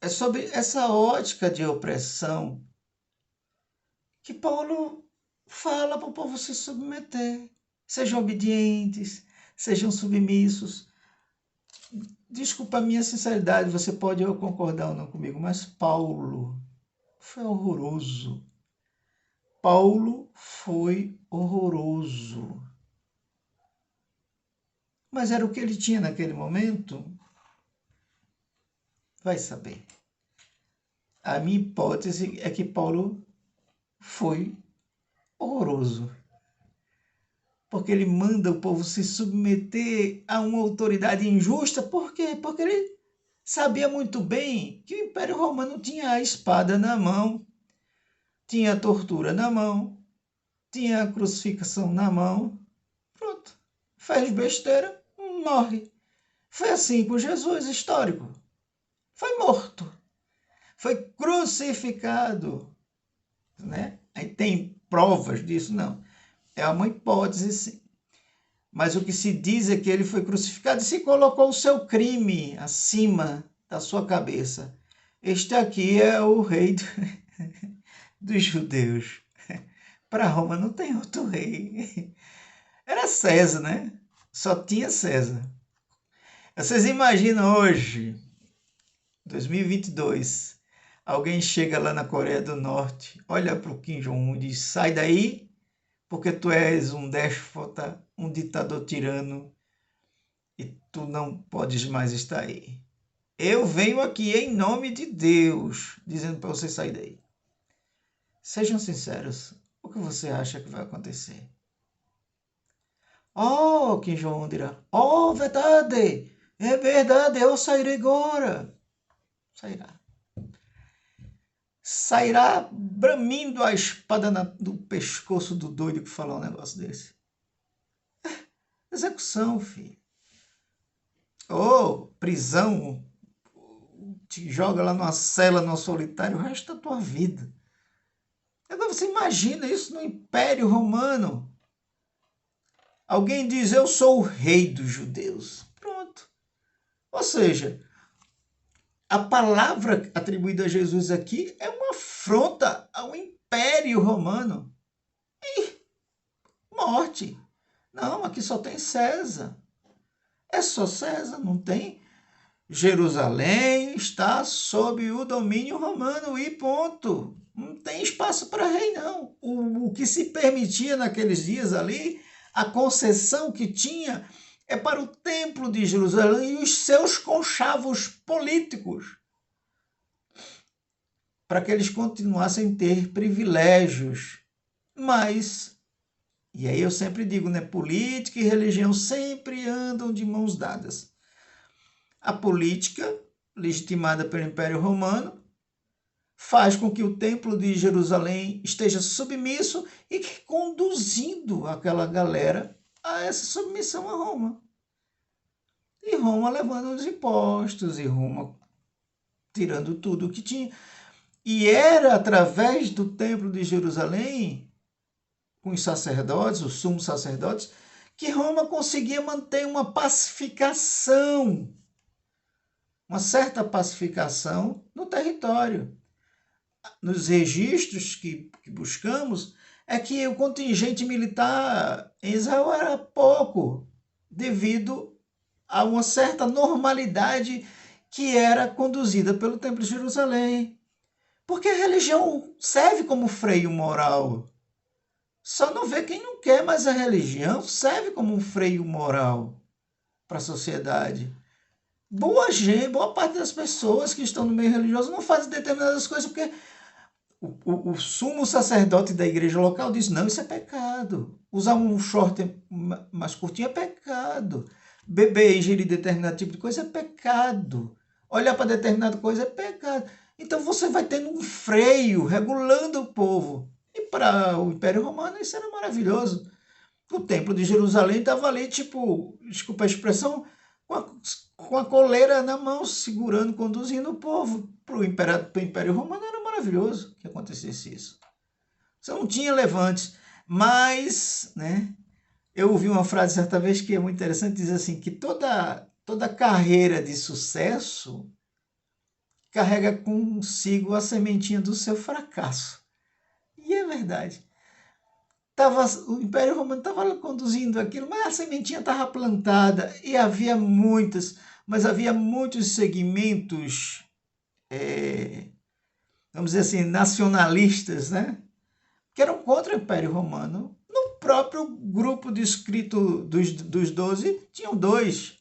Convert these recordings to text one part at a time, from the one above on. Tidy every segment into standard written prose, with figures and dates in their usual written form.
É sobre essa ótica de opressão que Paulo fala para o povo se submeter. Sejam obedientes, sejam submissos. Desculpa a minha sinceridade, você pode concordar ou não comigo, mas Paulo foi horroroso. Paulo foi horroroso. Mas era o que ele tinha naquele momento? Vai saber. A minha hipótese é que Paulo foi horroroso. Porque ele manda o povo se submeter a uma autoridade injusta. Por quê? Porque ele sabia muito bem que o Império Romano tinha a espada na mão, tinha a tortura na mão, tinha a crucificação na mão. Pronto. Faz besteira, morre. Foi assim com Jesus histórico. Foi morto. Foi crucificado. Né? Aí tem provas disso? Não. É uma hipótese, sim. Mas o que se diz é que ele foi crucificado e se colocou o seu crime acima da sua cabeça. Este aqui é o rei dos judeus. Para Roma não tem outro rei. Era César, né? Só tinha César. Vocês imaginam hoje, 2022, alguém chega lá na Coreia do Norte, olha para o Kim Jong-un e diz: sai daí, porque tu és um déspota, um ditador tirano e tu não podes mais estar aí. Eu venho aqui em nome de Deus, dizendo para você sair daí. Sejam sinceros, o que você acha que vai acontecer? Oh, Kim Jong-un dirá: oh, verdade, é verdade, eu sairei agora. Sairá. Sairá bramindo a espada do pescoço do doido que falou um negócio desse. Execução, filho. Ou prisão, te joga lá numa cela, no solitário, o resto da tua vida. Agora você imagina isso no Império Romano. Alguém diz: eu sou o rei dos judeus. Pronto. Ou seja, a palavra atribuída a Jesus aqui é uma afronta ao Império Romano. E morte. Não, aqui só tem César. É só César, não tem. Jerusalém está sob o domínio romano e ponto. Não tem espaço para rei, não. O que se permitia naqueles dias ali, a concessão que tinha, é para o templo de Jerusalém e os seus conchavos políticos, para que eles continuassem a ter privilégios. Mas, e aí eu sempre digo, né, política e religião sempre andam de mãos dadas. A política, legitimada pelo Império Romano, faz com que o Templo de Jerusalém esteja submisso e conduzindo aquela galera a essa submissão a Roma. E Roma levando os impostos, e Roma tirando tudo o que tinha. E era através do Templo de Jerusalém, com os sacerdotes, os sumos sacerdotes, que Roma conseguia manter uma pacificação, uma certa pacificação no território. Nos registros que buscamos, é que o contingente militar em Israel era pouco, devido a uma certa normalidade que era conduzida pelo Templo de Jerusalém. Porque a religião serve como freio moral. Só não vê quem não quer, mas a religião serve como um freio moral para a sociedade. Boa gente, boa parte das pessoas que estão no meio religioso não fazem determinadas coisas porque o sumo sacerdote da igreja local diz: não, isso é pecado. Usar um short mais curtinho é pecado. Beber e ingerir determinado tipo de coisa é pecado. Olhar para determinada coisa é pecado. Então você vai tendo um freio regulando o povo. E para o Império Romano isso era maravilhoso. O Templo de Jerusalém estava ali, tipo, desculpa a expressão, com a coleira na mão, segurando, conduzindo o povo. Para o Império Romano era maravilhoso que acontecesse isso. Você não tinha levantes, mas, né, eu ouvi uma frase certa vez que é muito interessante, diz assim, que toda carreira de sucesso, carrega consigo a sementinha do seu fracasso. E é verdade. O Império Romano estava conduzindo aquilo, mas a sementinha estava plantada e havia muitos segmentos, vamos dizer assim, nacionalistas, né? Que eram contra o Império Romano. No próprio grupo de escrito dos 12, tinham dois.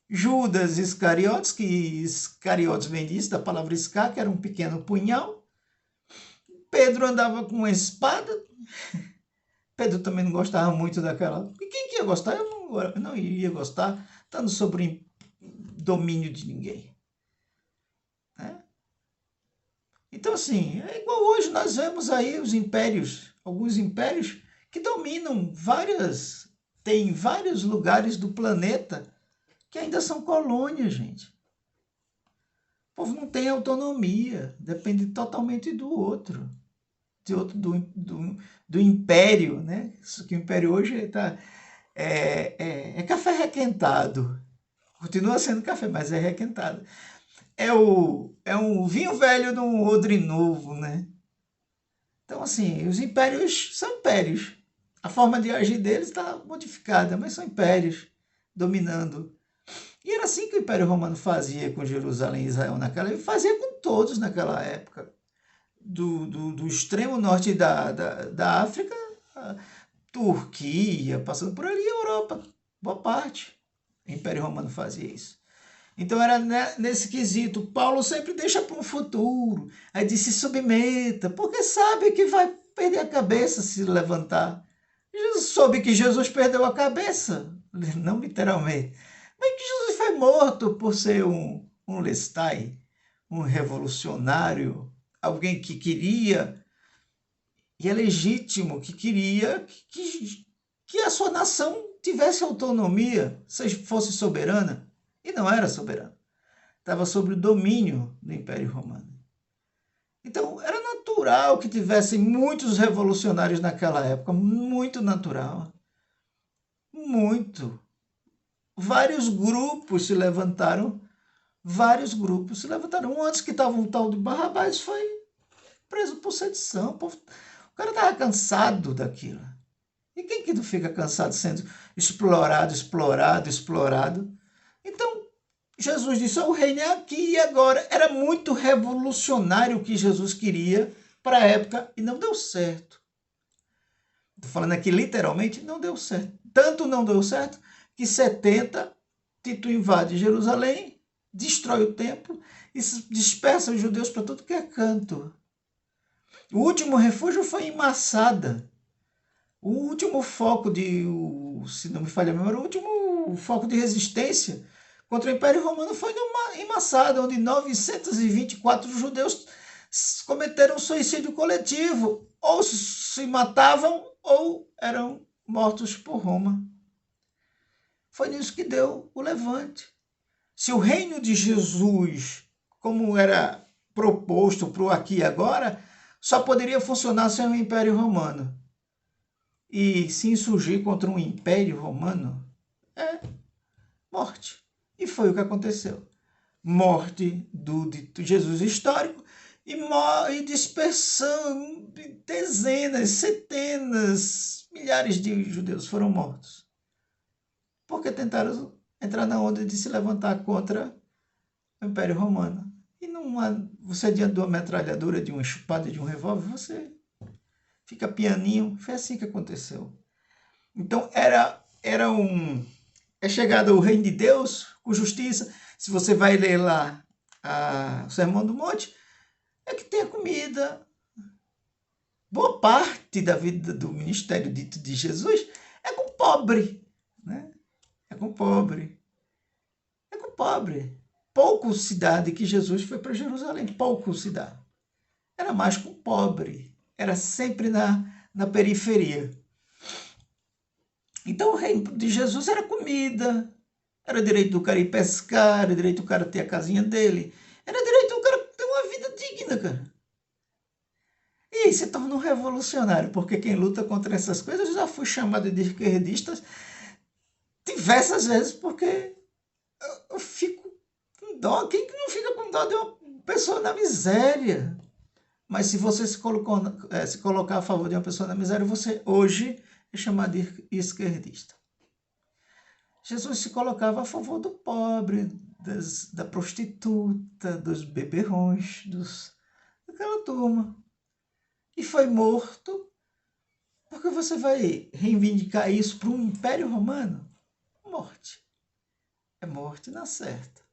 Judas Iscariotes, que Iscariotes vem disso, da palavra iscar, que era um pequeno punhal. Pedro andava com uma espada. Pedro também não gostava muito daquela. E quem que ia gostar? Eu não iria gostar, estando sobre domínio de ninguém. Né? Então, assim, é igual hoje nós vemos aí os impérios, alguns impérios que dominam tem vários lugares do planeta que ainda são colônias, gente. O povo não tem autonomia, depende totalmente do outro. Do império, né? Que o império hoje é café requentado. Continua sendo café, mas é requentado. É um vinho velho num odre novo, né? Então, assim, os impérios são impérios. A forma de agir deles está modificada, mas são impérios dominando. E era assim que o Império Romano fazia com Jerusalém e Israel naquela época, fazia com todos naquela época. Do extremo norte da África, a Turquia, passando por ali, a Europa, boa parte. O Império Romano fazia isso. Então era nesse quesito. Paulo sempre deixa para um futuro. Aí diz: se submeta, porque sabe que vai perder a cabeça se levantar. Jesus soube que Jesus perdeu a cabeça, não literalmente, mas que Jesus foi morto por ser um lestai, um revolucionário, alguém que queria, e é legítimo, que queria que a sua nação tivesse autonomia, fosse soberana, e não era soberana. Estava sob o domínio do Império Romano. Então, era natural que tivessem muitos revolucionários naquela época, muito natural. Muito. Vários grupos se levantaram. Um antes que estava um tal de Barrabás foi preso por sedição. O cara estava cansado daquilo. E quem que não fica cansado sendo explorado? Então, Jesus disse: o reino é aqui e agora. Era muito revolucionário o que Jesus queria para a época e não deu certo. Estou falando aqui literalmente, não deu certo. Tanto não deu certo que 70, Tito invade Jerusalém, destrói o templo e dispersa os judeus para tudo que é canto. O último refúgio foi em Massada. O último foco se não me falha a memória, o último foco de resistência contra o Império Romano foi em Massada, onde 924 judeus cometeram suicídio coletivo. Ou se matavam ou eram mortos por Roma. Foi nisso que deu o levante. Se o reino de Jesus, como era proposto para o aqui e agora, só poderia funcionar sem o Império Romano. E se insurgir contra um Império Romano é morte. E foi o que aconteceu. Morte do Jesus histórico e dispersão de dezenas, centenas, milhares de judeus foram mortos. Porque tentaram entrar na onda de se levantar contra o Império Romano. E você diante de uma metralhadora, de uma chupada, de um revólver, você fica pianinho. Foi assim que aconteceu. Então é chegado o reino de Deus com justiça. Se você vai ler lá o Sermão do Monte, é que tem a comida. Boa parte da vida do ministério dito de Jesus é com pobre, né? É com pobre. Pouco se dá de que Jesus foi para Jerusalém. Pouco se dá. Era mais com pobre. Era sempre na periferia. Então o reino de Jesus era comida. Era direito do cara ir pescar, era direito do cara ter a casinha dele. Era direito do cara ter uma vida digna, cara. E aí se torna um revolucionário, porque quem luta contra essas coisas, eu já fui chamado de esquerdista diversas vezes, porque eu fico com dó. Quem que não fica com dó de uma pessoa na miséria. Mas se você se colocar a favor de uma pessoa na miséria, você hoje é chamado de esquerdista. Jesus se colocava a favor do pobre, da prostituta, dos beberrões, daquela turma. E foi morto, porque você vai reivindicar isso para um império romano? Morte. É morte na certa.